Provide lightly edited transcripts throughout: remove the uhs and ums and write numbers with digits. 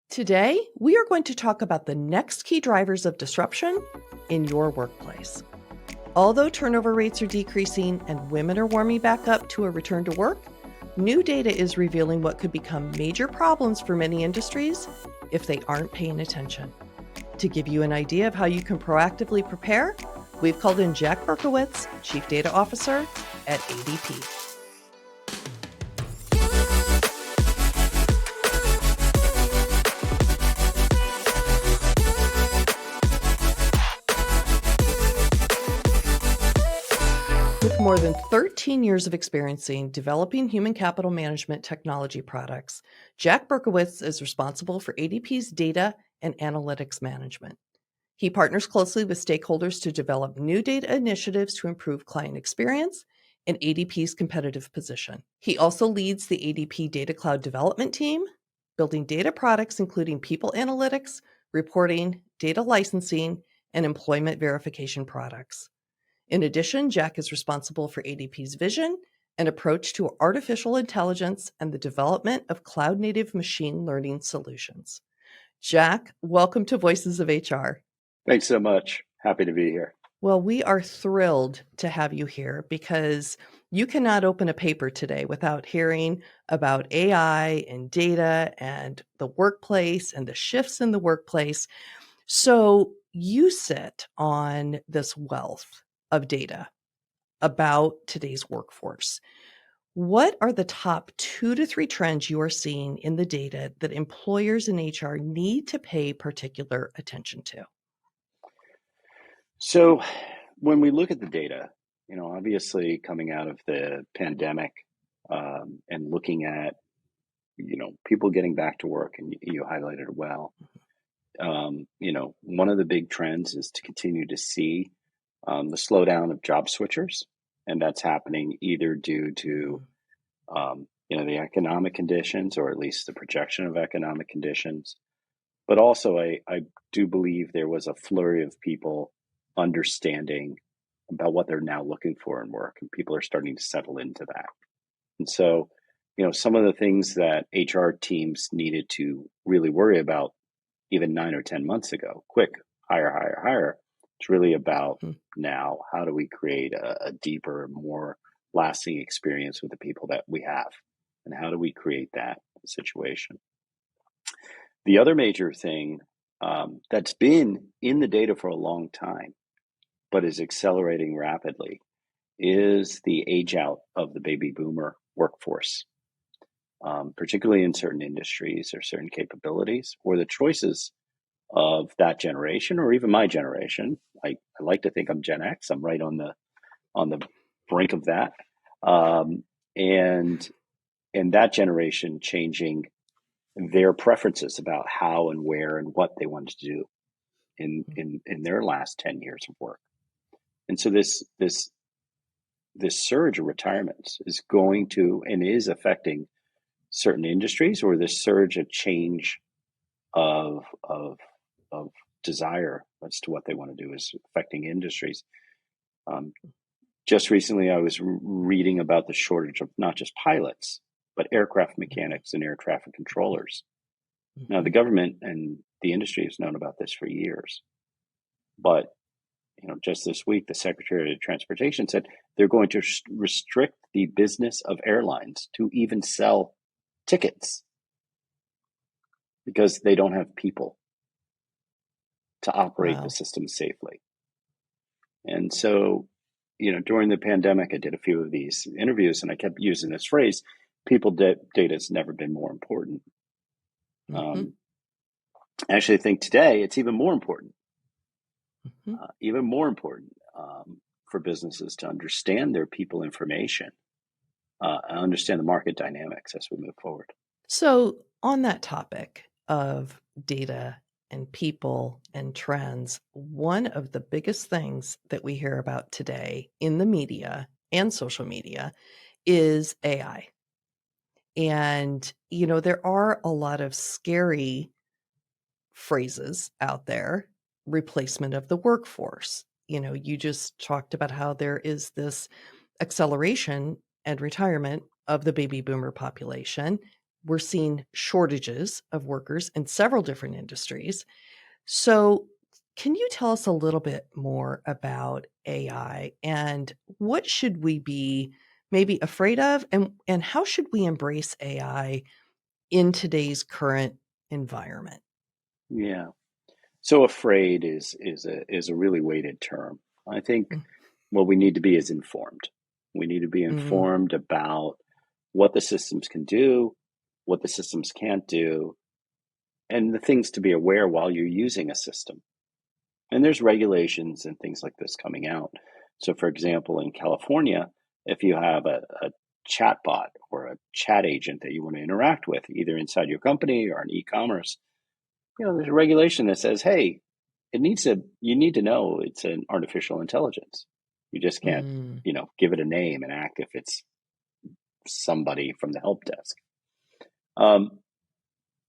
Today, we are going to talk about the next key drivers of disruption in your workplace. Although turnover rates are decreasing and women are warming back up to a return to work, new data is revealing what could become major problems for many industries if they aren't paying attention. To give you an idea of how you can proactively prepare, we've called in Jack Berkowitz, Chief Data Officer at ADP. With more than 13 years of experience in developing human capital management technology products, Jack Berkowitz is responsible for ADP's data and analytics management. He partners closely with stakeholders to develop new data initiatives to improve client experience and ADP's competitive position. He also leads the ADP Data Cloud development team, building data products including people analytics, reporting, data licensing, and employment verification products. In addition, Jack is responsible for ADP's vision and approach to artificial intelligence and the development of cloud-native machine learning solutions. Jack, welcome to Voices of HR. Thanks so much. Happy to be here. Well, we are thrilled to have you here because you cannot open a paper today without hearing about AI and data and the workplace and the shifts in the workplace. So you sit on this wealth of data about today's workforce. What are the top 2 to 3 trends you are seeing in the data that employers in HR need to pay particular attention to? So when we look at the data, obviously coming out of the pandemic and looking at, people getting back to work, and you highlighted it well. One of the big trends is to continue to see the slowdown of job switchers, and that's happening either due to the economic conditions, or at least the projection of economic conditions. But also, I do believe there was a flurry of people understanding about what they're now looking for in work, and people are starting to settle into that. And so, some of the things that HR teams needed to really worry about even 9 or 10 months ago, quick, hire. It's really about now, how do we create a deeper, more lasting experience with the people that we have? And how do we create that situation? The other major thing that's been in the data for a long time, but is accelerating rapidly, is the age out of the baby boomer workforce, particularly in certain industries or certain capabilities, or the choices of that generation, or even my generation. I like to think I'm Gen X. I'm right on the brink of that, and that generation changing their preferences about how and where and what they wanted to do in their last 10 years of work. And so this surge of retirements is going to, and is affecting certain industries, or this surge of change of desire as to what they want to do is affecting industries. Just recently, I was reading about the shortage of not just pilots, but aircraft mechanics and air traffic controllers. Now, the government and the industry has known about this for years, but just this week, the Secretary of Transportation said they're going to restrict the business of airlines to even sell tickets because they don't have people to operate the system safely. And so, during the pandemic, I did a few of these interviews, and I kept using this phrase: people data has never been more important. I actually think today it's even more important. For businesses to understand their people information and understand the market dynamics as we move forward. So on that topic of data and people and trends, one of the biggest things that we hear about today in the media and social media is AI. And, there are a lot of scary phrases out there: replacement of the workforce. You just talked about how there is this acceleration and retirement of the baby boomer population. we're seeing shortages of workers in several different industries. So, can you tell us a little bit more about AI and what should we be maybe afraid of, and how should we embrace AI in today's current environment? Yeah. So afraid is a really weighted term. I think Mm, what we need to be is informed. We need to be mm, informed about what the systems can do, what the systems can't do, and the things to be aware while you're using a system. And there's regulations and things like this coming out. So, for example, in California, if you have a chat bot or a chat agent that you want to interact with, either inside your company or in e-commerce, there's a regulation that says, hey, you need to know it's an artificial intelligence. You just can't, mm, give it a name and act if it's somebody from the help desk. Um,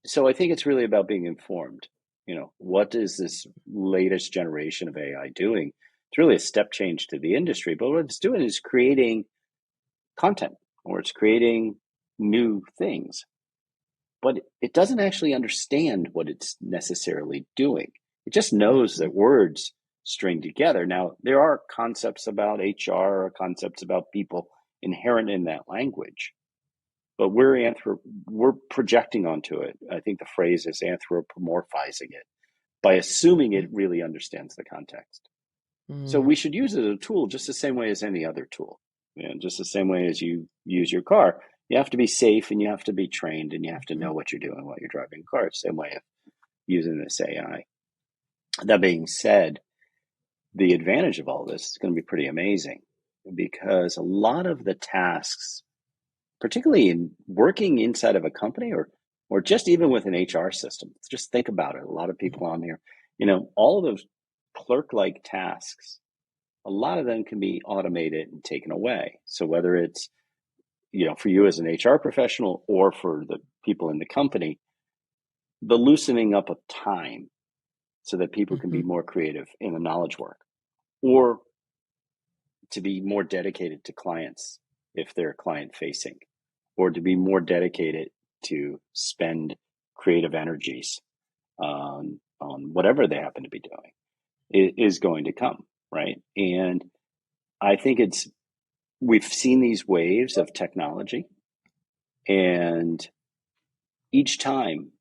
so I think it's really about being informed. What is this latest generation of AI doing? It's really a step change to the industry, but what it's doing is creating content or it's creating new things, but it doesn't actually understand what it's necessarily doing. It just knows mhm, that words string together. Now, there are concepts about HR or concepts about people inherent in that language, but we're projecting onto it. I think the phrase is anthropomorphizing it by assuming it mhm, really understands the context. So mm, we should use it as a tool just the same way as any other tool. Just the same way as you use your car. You have to be safe and you have to be trained and you have to know mhm, what you're doing while you're driving a car. Same way of using this AI. That being said, the advantage of all this is going to be pretty amazing because a lot of the tasks, particularly in working inside of a company or just even with an HR system, just think about it. A lot of mhm, people on here, all of those clerk-like tasks, a lot of them can be automated and taken away. So whether it's, for you as an HR professional or for the people in the company, the loosening up of time so that people can be mhm, more creative in the knowledge work or to be more dedicated to clients if they're client facing or to be more dedicated to spend creative energies on whatever they happen to be doing is going to come, right? And I think we've seen these waves of technology, and each time,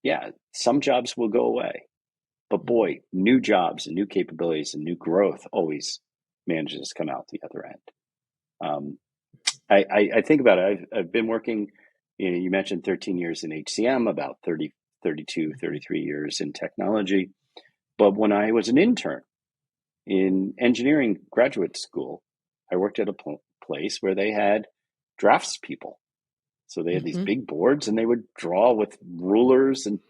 yeah, some jobs will go away, but mhm. boy, new jobs and new capabilities and new growth always manages to come out the other end. Um, I think about it. I've been working, you mentioned 13 years in HCM, about 30, 32, Mhm, 33 years in technology. But when I was an intern in engineering graduate school, I worked at a place where they had drafts people. So they had these mhm, big boards and they would draw with rulers and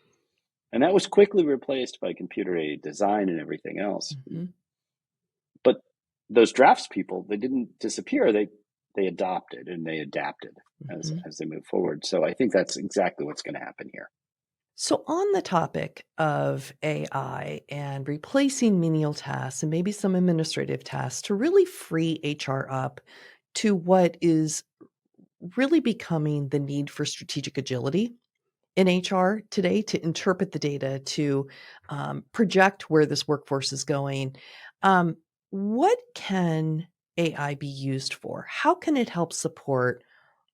that was quickly replaced by computer aided design and everything else. mhm, But those drafts people, they didn't disappear. They adopted and they adapted mhm. as they move forward. So I think that's exactly what's going to happen here. So, on the topic of AI and replacing menial tasks and maybe some administrative tasks to really free HR up to what is really becoming the need for strategic agility in HR today to interpret the data, to project where this workforce is going. Um, what can AI be used for? How can it help support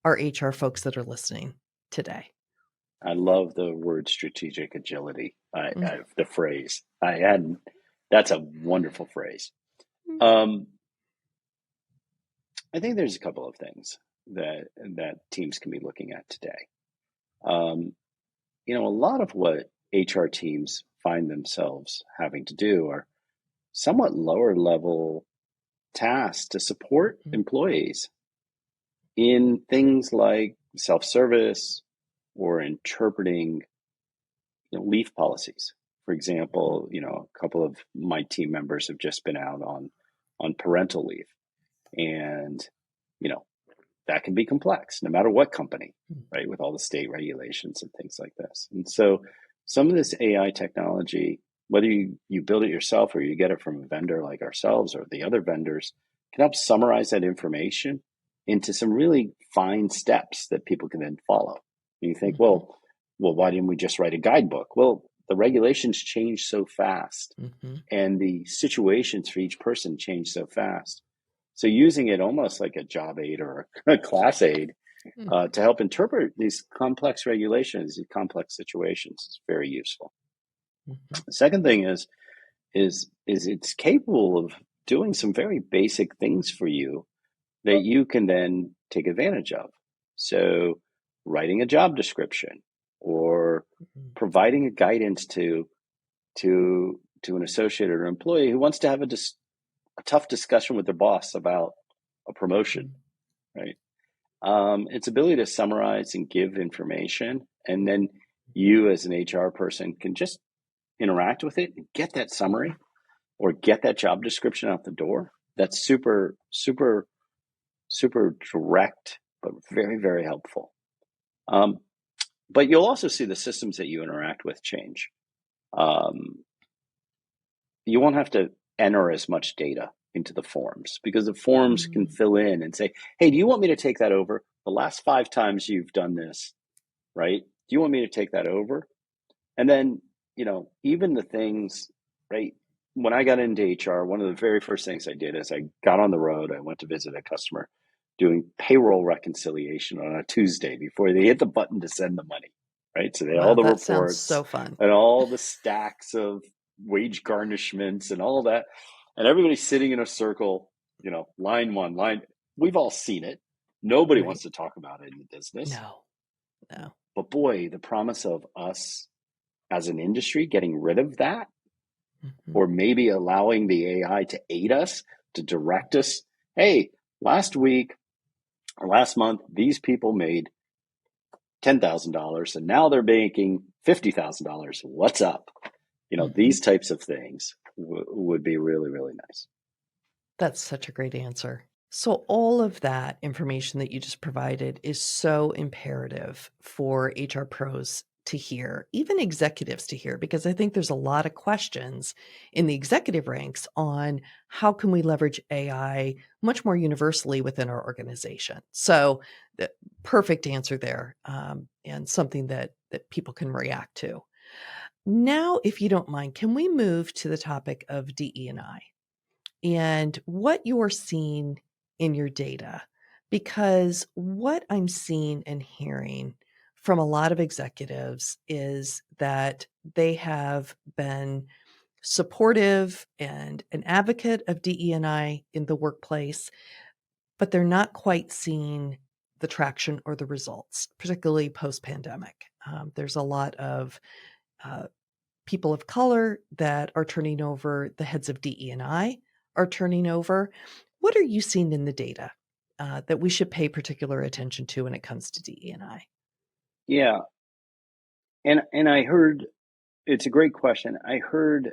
our HR folks that are listening today? I love the word strategic agility. Mm, The phrase I hadn't. That's a wonderful phrase. mm, Um, I think there's a couple of things that teams can be looking at today. Um, a lot of what HR teams find themselves having to do are somewhat lower level tasks to support mhm, employees in things like self service or interpreting leave policies. For mhm, example, a couple of my team members have just been out on parental leave, and you know that can be complex, no matter what company, mhm, right? With all the state regulations and things like this, and so some of this AI technology, whether you build it yourself or you get it from a vendor like ourselves or the other vendors, can help summarize that information into some really fine steps that people can then follow. And you think, Mm-hmm. well, why didn't we just write a guidebook? Well, the regulations change so fast, Mm-hmm. and the situations for each person change so fast. So using it almost like a job aid or a class aid to help interpret these complex regulations, these complex situations is very useful. Mm-hmm. The second thing is it's capable of doing some very basic things for you that you can then take advantage of. So writing a job description or Mm-hmm. providing a guidance to an associate or an employee who wants to have a tough discussion with their boss about a promotion, right? Its ability to summarize and give information, and then you as an HR person can just interact with it and get that summary or get that job description out the door. That's super, super, super direct, but very, very helpful. But you'll also see the systems that you interact with change. Um, you won't have to enter as much data into the forms because the forms can Mm-hmm. fill in and say, hey, do you want me to take that over? The last 5 times you've done this, right? Do you want me to take that over? And then, even the things, right? When I got into HR, one of the very first things I did is I got on the road. I went to visit a customer doing payroll reconciliation on a Tuesday before they hit the button to send the money, right? So they had all Wow, the that sounds reports so fun. and all the stacks of wage garnishments and all that. And everybody's sitting in a circle, line one, line. We've all seen it. Nobody Right. wants to talk about it in the business. No, no. But boy, the promise of us as an industry getting rid of that, Mm-hmm. or maybe allowing the AI to aid us, to direct us. Hey, last week or last month, these people made $10,000 and now they're making $50,000. What's up? Mm-hmm. These types of things would be really, really nice. That's such a great answer. So, all of that information that you just provided is so imperative for HR pros to hear, even executives to hear, because I think there's a lot of questions in the executive ranks on how can we leverage AI much more universally within our organization. So, the perfect answer there, and something that people can react to. Now, if you don't mind, can we move to the topic of DE&I? And what you're seeing in your data. Because what I'm seeing and hearing from a lot of executives is that they have been supportive and an advocate of DE&I in the workplace, but they're not quite seeing the traction or the results, particularly post pandemic. There's a lot of uh, people of color that are turning over, the heads of DE&I are turning over. What are you seeing in the data that we should pay particular attention to when it comes to DE&I? Yeah, and I heard it's a great question. I heard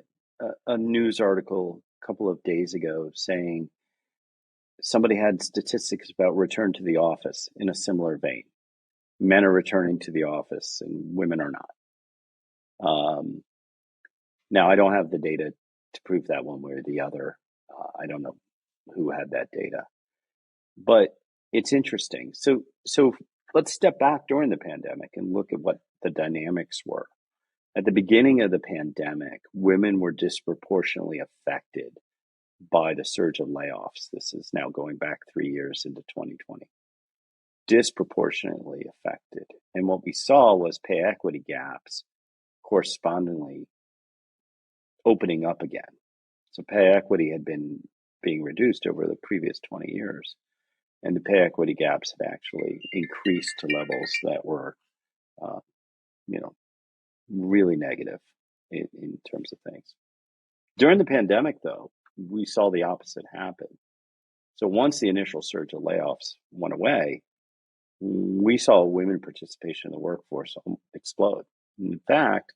a news article a couple of days ago saying somebody had statistics about return to the office in a similar vein. Men are returning to the office and women are not. Now, I don't have the data to prove that one way or the other. I don't know who had that data, but it's interesting. So let's step back during the pandemic and look at what the dynamics were. At the beginning of the pandemic, women were disproportionately affected by the surge of layoffs. This is now going back 3 years into 2020. Disproportionately affected. And what we saw was pay equity gaps correspondingly opening up again. So pay equity had been being reduced over the previous 20 years, and the pay equity gaps had actually increased to levels that were, uh, you know, really negative in terms of things. During the pandemic, though, we saw the opposite happen. So once the initial surge of layoffs went away, we saw women participation in the workforce explode. In fact,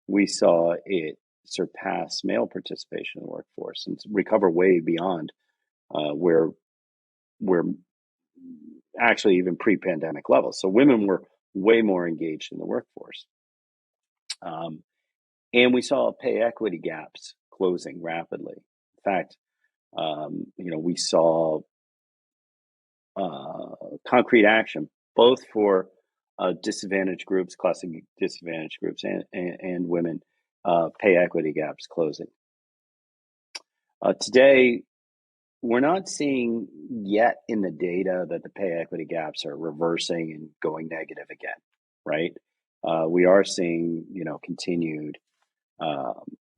we saw it surpass male participation in the workforce and recover way beyond where actually even pre-pandemic levels. So women were way more engaged in the workforce, um, and we saw pay equity gaps closing rapidly. In fact, we saw concrete action both for disadvantaged groups, classic disadvantaged groups, and women, pay equity gaps closing. Today, we're not seeing yet in the data that the pay equity gaps are reversing and going negative again, right? We are seeing, continued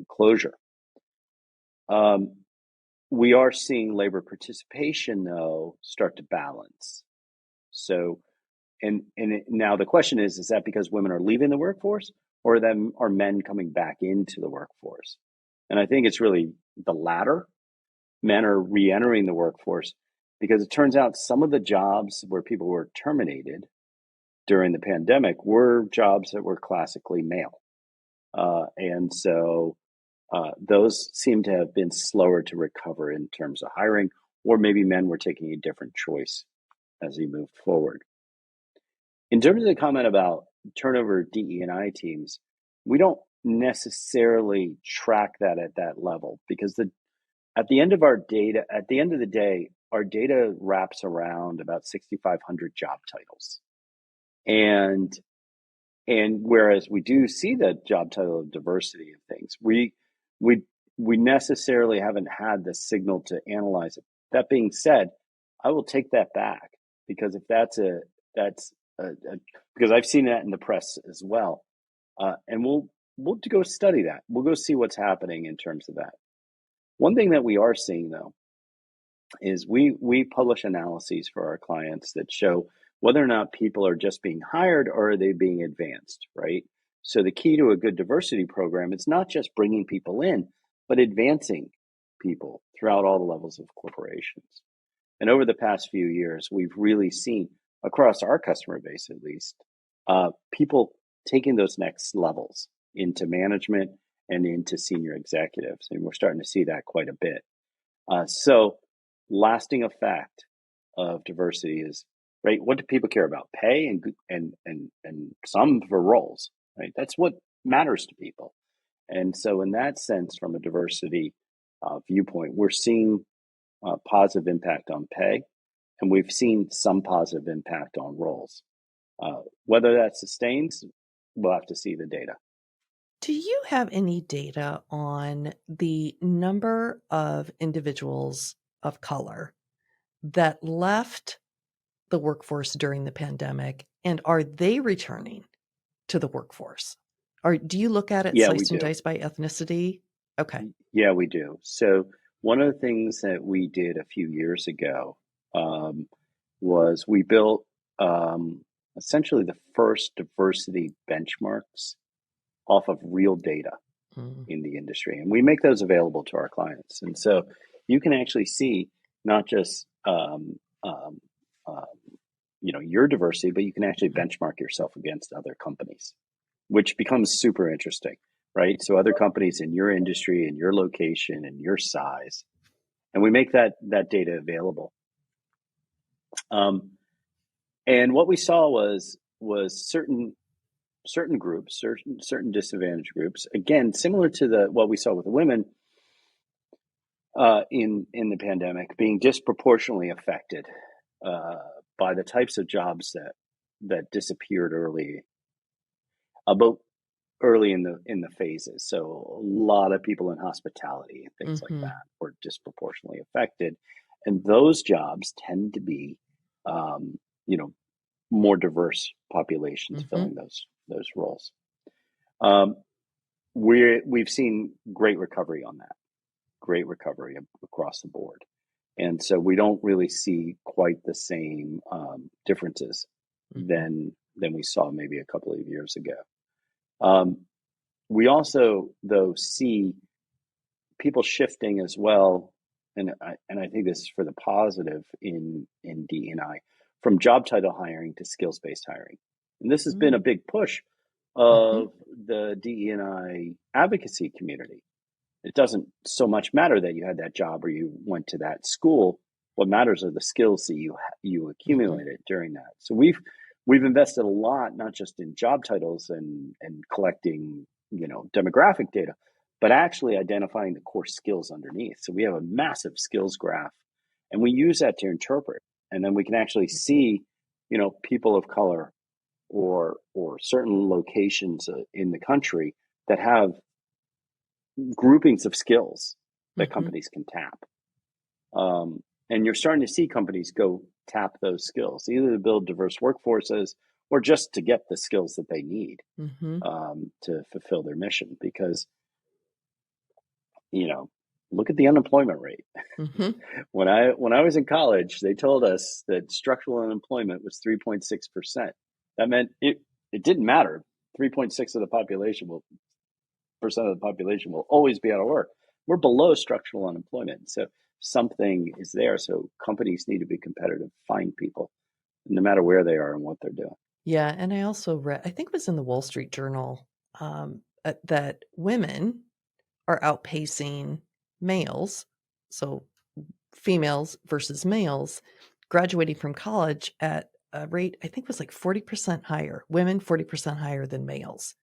closure. We are seeing labor participation, though, start to balance. So, now the question is that because women are leaving the workforce, or are men coming back into the workforce? And I think it's really the latter. Men are re-entering the workforce because it turns out some of the jobs where people were terminated during the pandemic were jobs that were classically male. And so those seem to have been slower to recover in terms of hiring, or maybe men were taking a different choice as we moved forward. In terms of the comment about turnover DE&I teams, we don't necessarily track that at that level because at the end of the day, our data wraps around about 6,500 job titles. And whereas we do see the job title of diversity of things, we necessarily haven't had the signal to analyze it. That being said, I will take that back because if because I've seen that in the press as well, and we'll go study that. We'll go see what's happening in terms of that. One thing that we are seeing, though, is we publish analyses for our clients that show whether or not people are just being hired or are they being advanced, right? So the key to a good diversity program is not just bringing people in, but advancing people throughout all the levels of corporations. And over the past few years, we've really seen across our customer base, at least, people taking those next levels into management and into senior executives. And we're starting to see that quite a bit. So lasting effect of diversity is, right, what do people care about? Pay and some for roles, right? That's what matters to people. And so in that sense, from a diversity viewpoint, we're seeing positive impact on pay, and we've seen some positive impact on roles. Whether that sustains, we'll have to see the data. Do you have any data on the number of individuals of color that left the workforce during the pandemic, and are they returning to the workforce? Or do you look at it Yeah, we sliced and do. diced by ethnicity? Okay. Yeah, we do. So one of the things that we did a few years ago was we built essentially the first diversity benchmarks off of real data in the industry. And we make those available to our clients. And so you can actually see not just your diversity, but you can actually benchmark yourself against other companies, which becomes super interesting, right? So other companies in your industry, in your location, in your size, and we make that data available. And what we saw was certain groups, certain disadvantaged groups, again, similar to what we saw with the women in the pandemic, being disproportionately affected by the types of jobs that disappeared early in the phases. So a lot of people in hospitality and things like that were disproportionately affected, and those jobs tend to be, more diverse populations filling those roles. We've seen great recovery on that, great recovery across the board. And so we don't really see quite the same differences than we saw maybe a couple of years ago. We also, though, see people shifting as well, and I think this is for the positive in DE&I, from job title hiring to skills-based hiring. And this has been a big push of the DE&I advocacy community. It doesn't so much matter that you had that job or you went to that school. What matters are the skills that you accumulated during that. So we've invested a lot, not just in job titles and collecting, demographic data, but actually identifying the core skills underneath. So we have a massive skills graph, and we use that to interpret. And then we can actually see, people of color or certain locations in the country that have groupings of skills that Mm-hmm. companies can tap. And you're starting to see companies go tap those skills, either to build diverse workforces or just to get the skills that they need Mm-hmm. to fulfill their mission. Because, you know, look at the unemployment rate. Mm-hmm. When I was in college, they told us that structural unemployment was 3.6%. That meant it didn't matter. 3.6 of the population will percent of the population will always be out of work. We're below structural unemployment. So something is there. So companies need to be competitive, find people, no matter where they are and what they're doing. Yeah, and I also read, I think it was in the Wall Street Journal, that women are outpacing males, so females versus males, graduating from college at a rate, I think was like 40% higher, women 40% higher than males,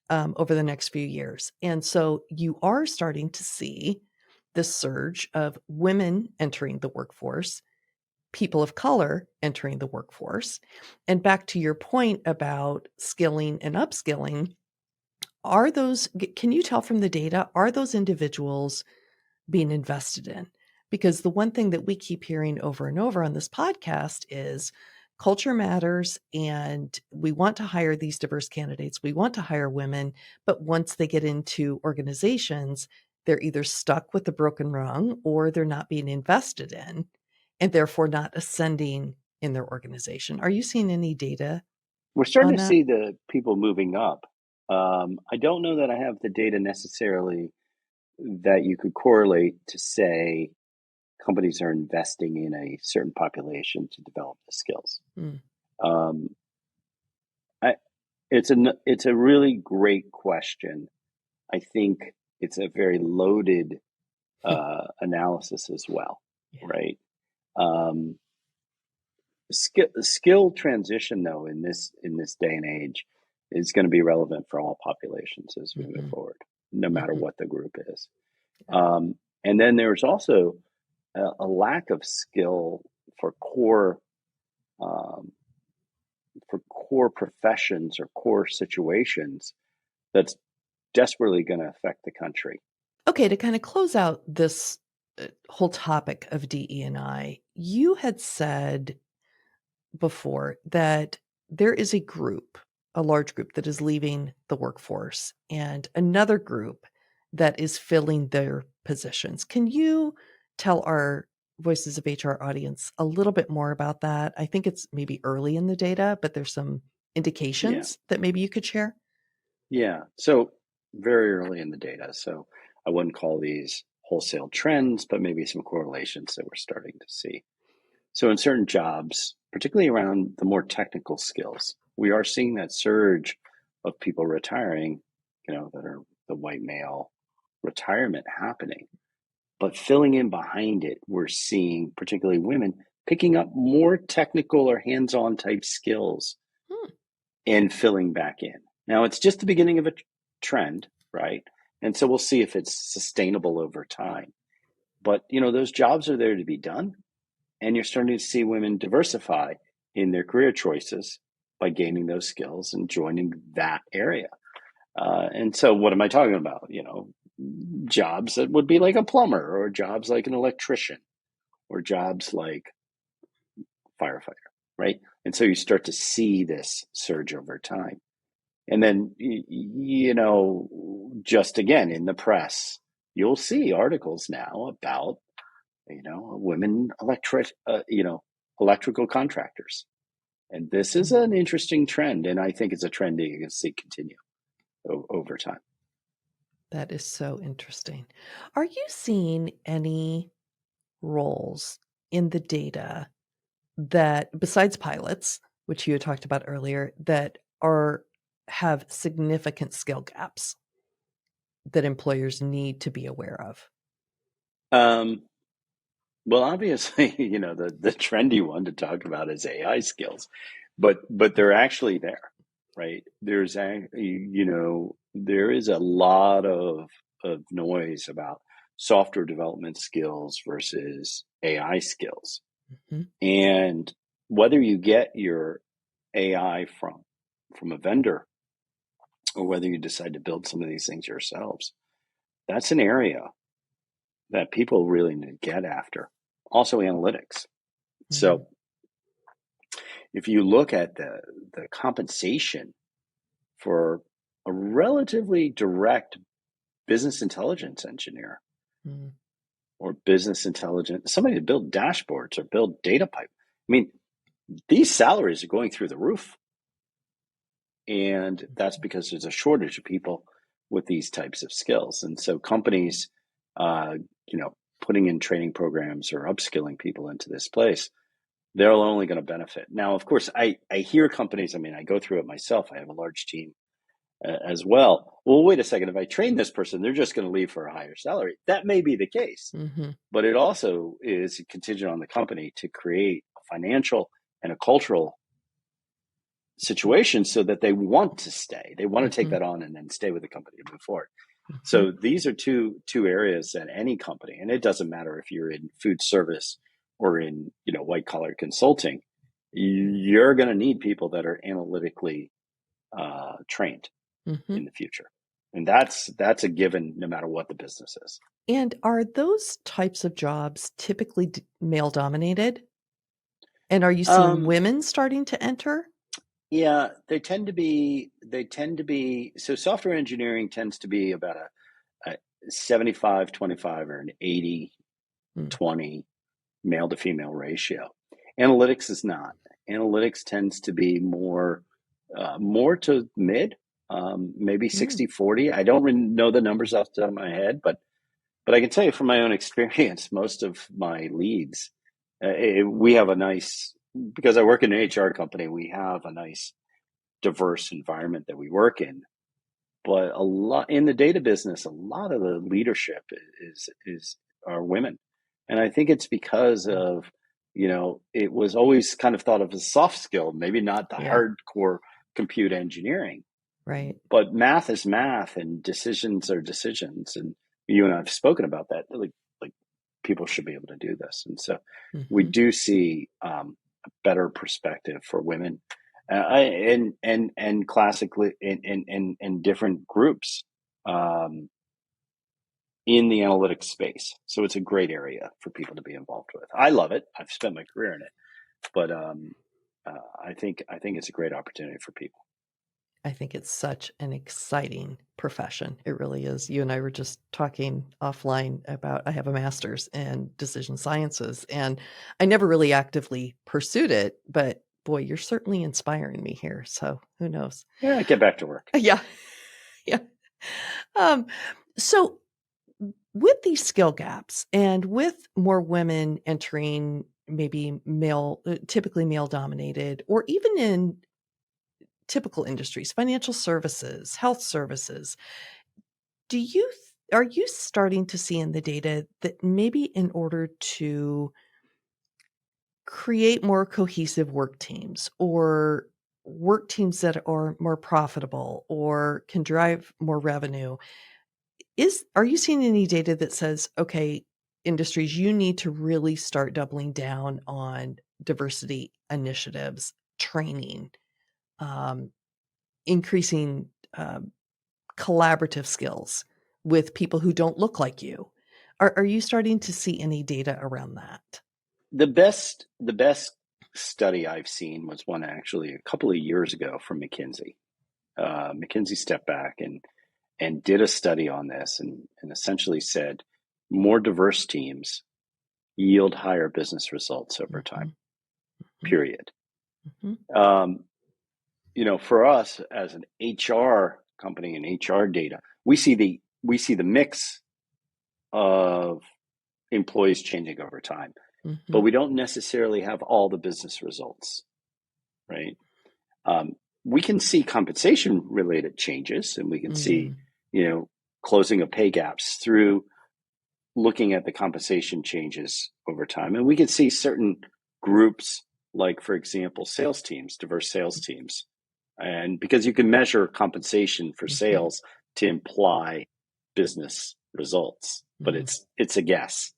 over the next few years. And so you are starting to see this surge of women entering the workforce, people of color entering the workforce. And back to your point about skilling and upskilling, can you tell from the data, are those individuals being invested in? Because the one thing that we keep hearing over and over on this podcast is culture matters, and we want to hire these diverse candidates. We want to hire women, but once they get into organizations, they're either stuck with the broken rung or they're not being invested in and therefore not ascending in their organization. Are you seeing any data We're starting on to that? see the people moving up. I don't know that I have the data necessarily that you could correlate to say companies are investing in a certain population to develop the skills. Mm. Um, I, it's a really great question. I think it's a very loaded analysis as well, Yeah. right? Um, skill transition, though, in this day and age, is going to be relevant for all populations as we move Hmm. forward, no matter Hmm. what the group is. Yeah. And then there's also a lack of skill for um, core professions or core situations that's desperately going to affect the country. Okay, to kind of close out this whole topic of DE&I, you had said before that there is a group, a large group that is leaving the workforce and another group that is filling their positions. Can you tell our Voices of HR audience a little bit more about that? I think it's maybe early in the data, but there's some Yeah, indications that maybe you could share. yeah. So very early in the data. So I wouldn't call these wholesale trends, but maybe some correlations that we're starting to see. So in certain jobs, particularly around the more technical skills, we are seeing that surge of people retiring, that are the white male retirement happening. But filling in behind it, we're seeing particularly women picking up more technical or hands-on type skills Hmm. and filling back in. Now it's just the beginning of a trend, right? And so we'll see if it's sustainable over time. But those jobs are there to be done. And you're starting to see women diversify in their career choices by gaining those skills and joining that area. And so, what am I talking about? Jobs that would be like a plumber, or jobs like an electrician, or jobs like firefighter, right? And so you start to see this surge over time. And then, just again in the press, you'll see articles now about, women electrical contractors. And this is an interesting trend, and I think it's a trend that you can see continue over time. That is so interesting. Are you seeing any roles in the data that, besides pilots, which you had talked about earlier, that have significant skill gaps that employers need to be aware of? Um, well, obviously, the trendy one to talk about is AI skills, but they're actually there, right? There is a lot of noise about software development skills versus AI skills. Mhm. And whether you get your AI from a vendor, or whether you decide to build some of these things yourselves, that's an area that people really need to get after. Also analytics. So if you look at the compensation for a relatively direct business intelligence engineer or business intelligence, somebody to build dashboards or build data pipe. I mean, these salaries are going through the roof. And that's because there's a shortage of people with these types of skills. And so companies, putting in training programs or upskilling people into this place, they're only going to benefit. Now, of course, I hear companies, I mean, I go through it myself. I have a large team as well. Well, wait a second. If I train this person, they're just going to leave for a higher salary. That may be the case, but it also is contingent on the company to create a financial and a cultural situation so that they want to stay. They want to take that on and then stay with the company and move forward. So these are two areas that any company, and it doesn't matter if you're in food service or in white collar consulting, you're going to need people that are analytically trained in the future, and that's a given no matter what the business is. And are those types of jobs typically male dominated? And are you seeing women starting to enter? Yeah, they tend to be. So software engineering tends to be about a 75-25 or an 80-20 male to female ratio. Analytics is not. Analytics tends to be more to mid, maybe 60-40. I don't know the numbers off the top of my head, but I can tell you from my own experience, most of my leads, we have a nice, because I work in an HR company, we have a nice diverse environment that we work in. But a lot in the data business, a lot of the leadership are women, and I think it's because of it was always kind of thought of as soft skill, maybe not the hardcore compute engineering, right? But math is math, and decisions are decisions, and you and I have spoken about that. Like people should be able to do this, and so we do see a better perspective for women. And classically in different groups in the analytics space. So it's a great area for people to be involved with. I love it. I've spent my career in it, but I think it's a great opportunity for people. I think it's such an exciting profession. It really is. You and I were just talking offline about I have a master's in decision sciences, and I never really actively pursued it, but boy, you're certainly inspiring me here. So who knows? Yeah, get back to work. Yeah. Yeah. So with these skill gaps and with more women entering maybe typically male dominated, or even in typical industries, financial services, health services, are you starting to see in the data that maybe in order to create more cohesive work teams or work teams that are more profitable or can drive more revenue, are you seeing any data that says, okay, industries, you need to really start doubling down on diversity initiatives, training, increasing collaborative skills with people who don't look like you? Are you starting to see any data around that? The best study I've seen was one actually a couple of years ago from McKinsey. McKinsey stepped back and did a study on this and essentially said more diverse teams yield higher business results over time, period. For us as an HR company and HR data, we see the mix of employees changing over time, but we don't necessarily have all the business results, right? We can see compensation related changes, and we can see, closing of pay gaps through looking at the compensation changes over time. And we can see certain groups, like, for example, sales teams, diverse sales teams. And because you can measure compensation for sales to imply business results, but it's a guess.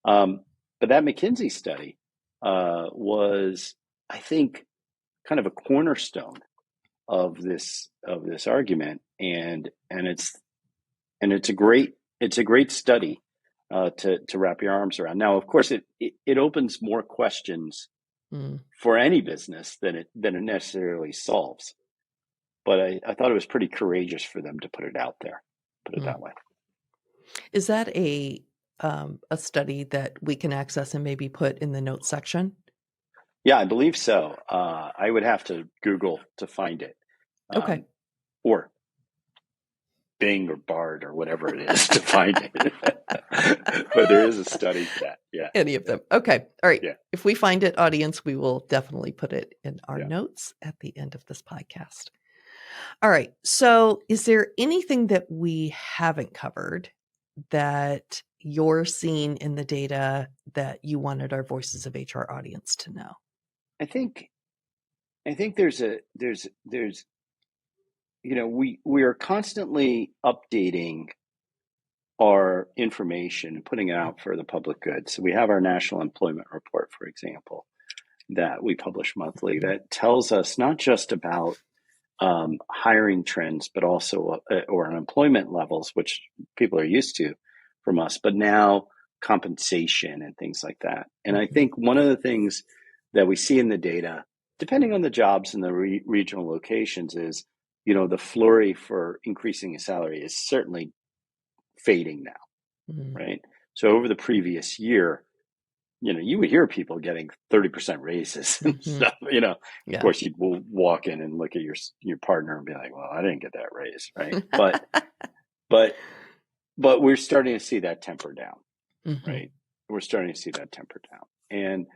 But that McKinsey study was, I think, kind of a cornerstone of this argument, and it's a great study to wrap your arms around. Now, of course, it opens more questions for any business than it necessarily solves. But I thought it was pretty courageous for them to put it out there, put it that way. Is that a study that we can access and maybe put in the notes section? Yeah, I believe so. I would have to Google to find it. Okay. Or Bing or Bard or whatever it is to find it. But there is a study for that. Yeah. Any of them. Okay. All right. Yeah. If we find it, audience, we will definitely put it in our Yeah. notes at the end of this podcast. All right. So is there anything that we haven't covered that you're seeing in the data that you wanted our Voices of HR audience to know? I think there's we are constantly updating our information and putting it out for the public good. So we have our National Employment Report, for example, that we publish monthly that tells us not just about hiring trends, but also or unemployment levels, which people are used to from us, but now compensation and things like that. And I think one of the things that we see in the data, depending on the jobs and the regional locations, is the flurry for increasing a salary is certainly fading now, right? So over the previous year, you would hear people getting 30% raises and stuff, Of course, you'd walk in and look at your partner and be like, well, I didn't get that raise, right? But we're starting to see that temper down, right? We're starting to see that temper down. And,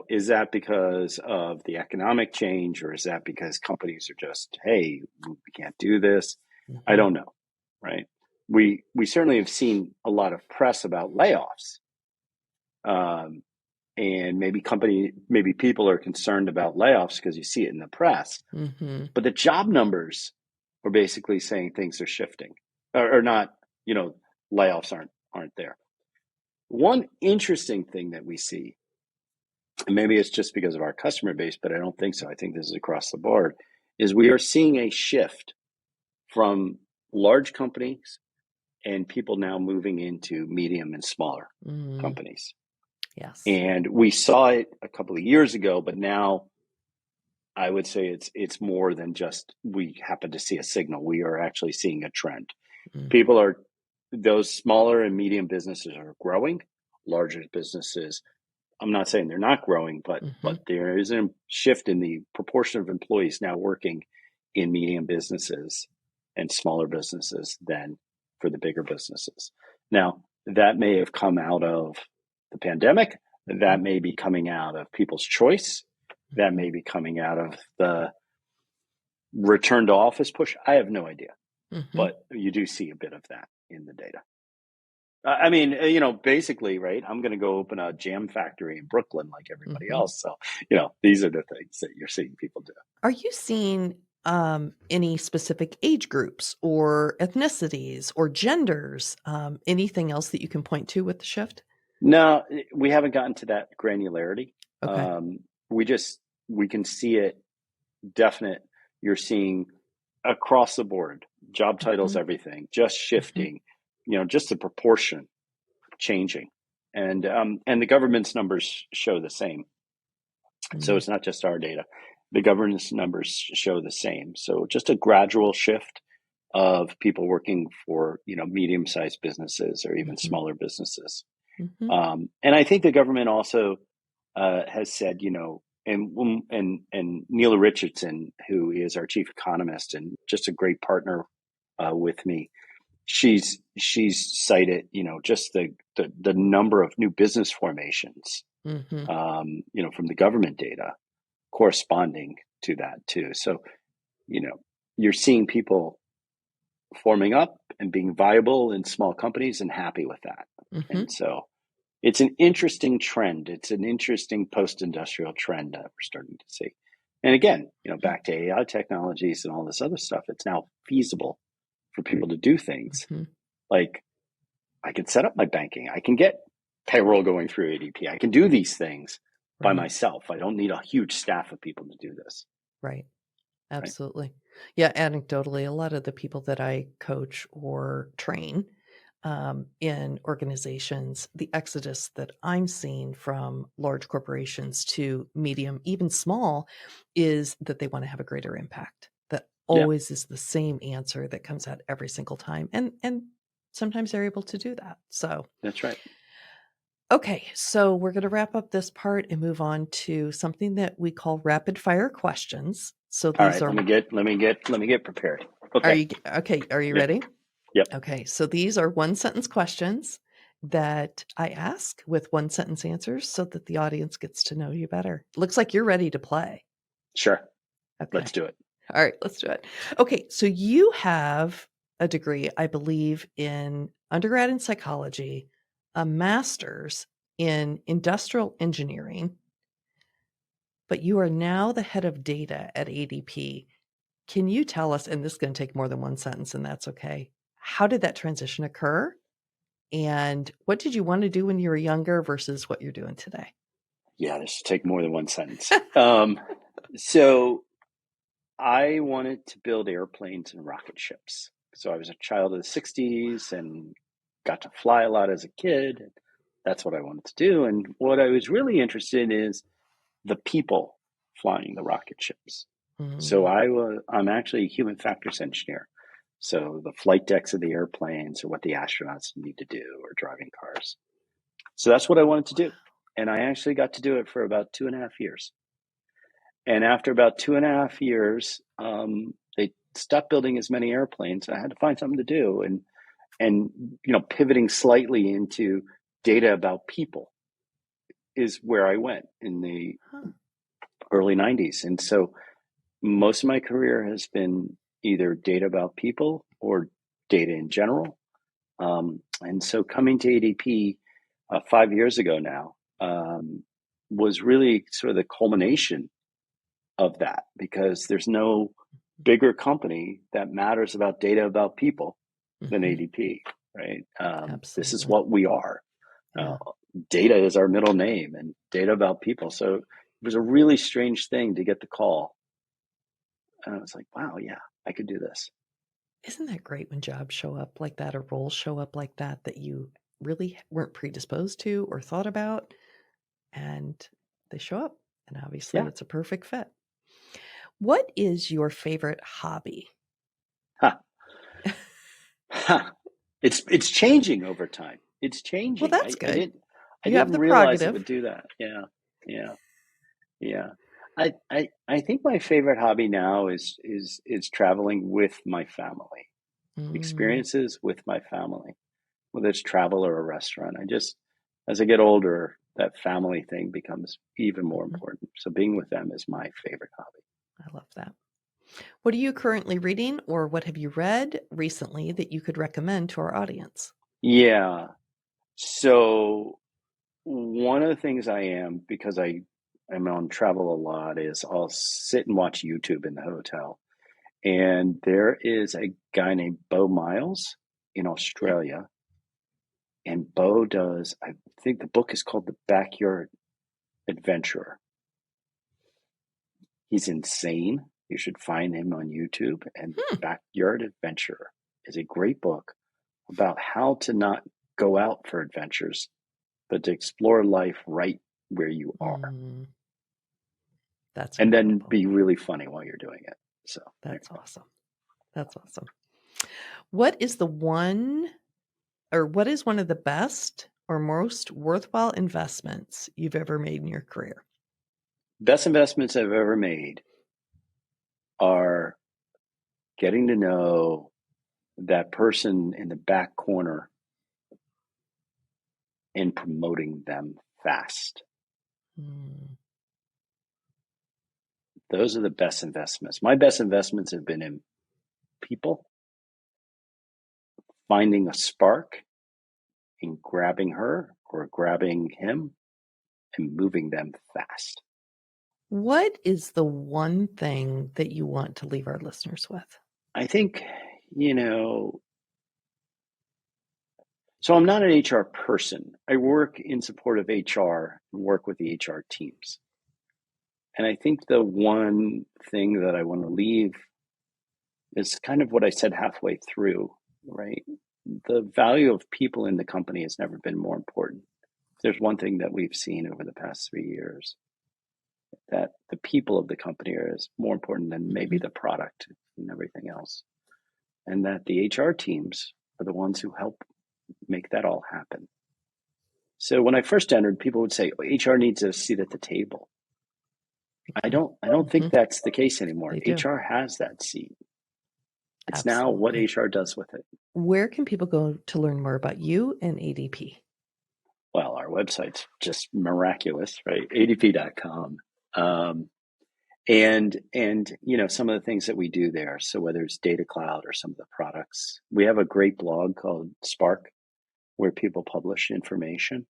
is that because of the economic change, or is that because companies are just, hey, we can't do this? I don't know, right? We certainly have seen a lot of press about layoffs. And maybe people are concerned about layoffs because you see it in the press. But the job numbers are basically saying things are shifting, or not. Layoffs aren't there. One interesting thing that we see, and maybe it's just because of our customer base, but I don't think so. I think this is across the board, is we are seeing a shift from large companies and people now moving into medium and smaller companies. Yes. And we saw it a couple of years ago, but now I would say it's more than just we happen to see a signal. We are actually seeing a trend. Those smaller and medium businesses are growing. Larger businesses, I'm not saying they're not growing, but there is a shift in the proportion of employees now working in medium businesses and smaller businesses than for the bigger businesses. Now, that may have come out of the pandemic. That may be coming out of people's choice. That may be coming out of the return to office push. I have no idea. But you do see a bit of that in the data. I mean, basically, right, I'm going to go open a jam factory in Brooklyn like everybody else. So, these are the things that you're seeing people do. Are you seeing any specific age groups or ethnicities or genders? Anything else that you can point to with the shift? No, we haven't gotten to that granularity. Okay. We can see it definite. You're seeing across the board, job titles, everything, just shifting, just the proportion changing. And the government's numbers show the same. So it's not just our data. The government's numbers show the same. So just a gradual shift of people working for, medium-sized businesses or even smaller businesses. And I think the government also has said, and Neela Richardson, who is our chief economist and just a great partner with me, she's cited, just the number of new business formations, from the government data corresponding to that too. So, you're seeing people forming up and being viable in small companies and happy with that. And so it's an interesting trend. It's an interesting post-industrial trend that we're starting to see. And again, back to AI technologies and all this other stuff, it's now feasible for people to do things. Like I can set up my banking. I can get payroll going through ADP. I can do these things by Right. myself. I don't need a huge staff of people to do this. Right. Right. Absolutely. Yeah, anecdotally, a lot of the people that I coach or train in organizations, the exodus that I'm seeing from large corporations to medium, even small, is that they want to have a greater impact. That Yeah, always is the same answer that comes out every single time. And sometimes they're able to do that. So that's right. okay, so we're going to wrap up this part and move on to something that we call rapid fire questions. So All these right. are Let me get prepared. are Okay. you okay, are you Yep. ready? Yep. Okay, so these are one sentence questions that I ask with one sentence answers so that the audience gets to know you better. Looks like you're ready to play. Sure. Okay. Let's do it. All right, let's do it. Okay, so you have a degree, I believe, in undergrad in psychology, a master's in industrial engineering, but you are now the head of data at ADP. Can you tell us, and this is going to take more than one sentence, and that's okay. How did that transition occur? And what did you want to do when you were younger versus what you're doing today? Yeah, this should take more than one sentence. So I wanted to build airplanes and rocket ships. So I was a child of the 60s and got to fly a lot as a kid. That's what I wanted to do. And what I was really interested in is the people flying the rocket ships. So Mm, I'm actually a human factors engineer. So the flight decks of the airplanes are what the astronauts need to do, or driving cars. So that's what I wanted to do. And I actually got to do it for about 2.5 years. And after about 2.5 years, they stopped building as many airplanes. I had to find something to do, and pivoting slightly into data about people is where I went in the huh. early 90s. And so most of my career has been either data about people or data in general. And so coming to ADP 5 years ago now was really sort of the culmination of that, because there's no bigger company that matters about data about people than Mhm. ADP, right? This is Absolutely. what we are. Uh, Yeah. Data is our middle name, and data about people. So it was a really strange thing to get the call. And I was like, wow, yeah, I could do this. Isn't that great when jobs show up like that or roles show up like that that you really weren't predisposed to or thought about and they show up and obviously Yeah. it's a perfect fit. What is your favorite hobby? Ha. Ha. It's changing over time. It's Well, changing. that's I good. didn't I You have didn't the realize it prerogative. would do that. Yeah. Yeah. Yeah. I think my favorite hobby now is traveling with my family, Mm, experiences with my family, whether it's travel or a restaurant. As I get older, that family thing becomes even more mhm. important. So being with them is my favorite hobby. I love that. What are you currently reading or what have you read recently that you could recommend to our audience? Yeah. So one of the things I am, because I'm on travel a lot, is I'll sit and watch YouTube in the hotel. And there is a guy named Bo Miles in Okay. Australia. And Bo does, I think the book is called The Backyard Adventurer. He's insane. You should find him on YouTube. And The Hmm. Backyard Adventurer is a great book about how to not go out for adventures, but to explore life right where you are. Mm, that's And then incredible. be really funny while you're doing it. So there That's you go. awesome. That's awesome. What is the one or what is one of the best or most worthwhile investments you've ever made in your career? Best investments I've ever made are getting to know that person in the back corner and promoting them fast. Mm, Those are the best investments. My best investments have been in people, finding a spark and grabbing her or grabbing him and moving them fast. What is the one thing that you want to leave our listeners with? I think, you know, So I'm not an HR person. I work in support of HR and work with the HR teams. And I think the one thing that I want to leave is kind of what I said halfway through, right? The value of people in the company has never been more important. There's one thing that we've seen over the past 3 years, that the people of the company are more important than maybe the product and everything else. And that the HR teams are the ones who help make that all happen. So when I first entered, people would say, HR needs a seat at the table. I don't think that's the case anymore. HR has that seat. It's now what HR does with it. Where can people go to learn more about you and ADP? Well, our website's just miraculous, right? ADP.com. And some of the things that we do there. So whether it's Data Cloud or some of the products, we have a great blog called Spark, where people publish information,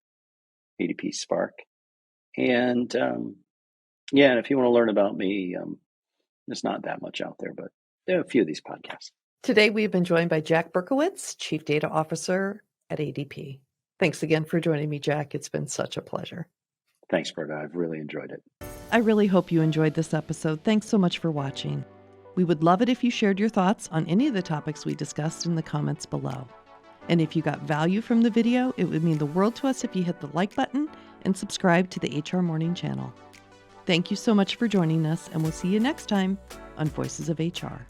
ADP Spark. And and if you want to learn about me, there's not that much out there, but there are a few of these podcasts. Today, we've been joined by Jack Berkowitz, Chief Data Officer at ADP. Thanks again for joining me, Jack. It's been such a pleasure. Thanks, Berta. I've really enjoyed it. I really hope you enjoyed this episode. Thanks so much for watching. We would love it if you shared your thoughts on any of the topics we discussed in the comments below. And if you got value from the video, it would mean the world to us if you hit the like button and subscribe to the HRMorning channel. Thank you so much for joining us, and we'll see you next time on Voices of HR.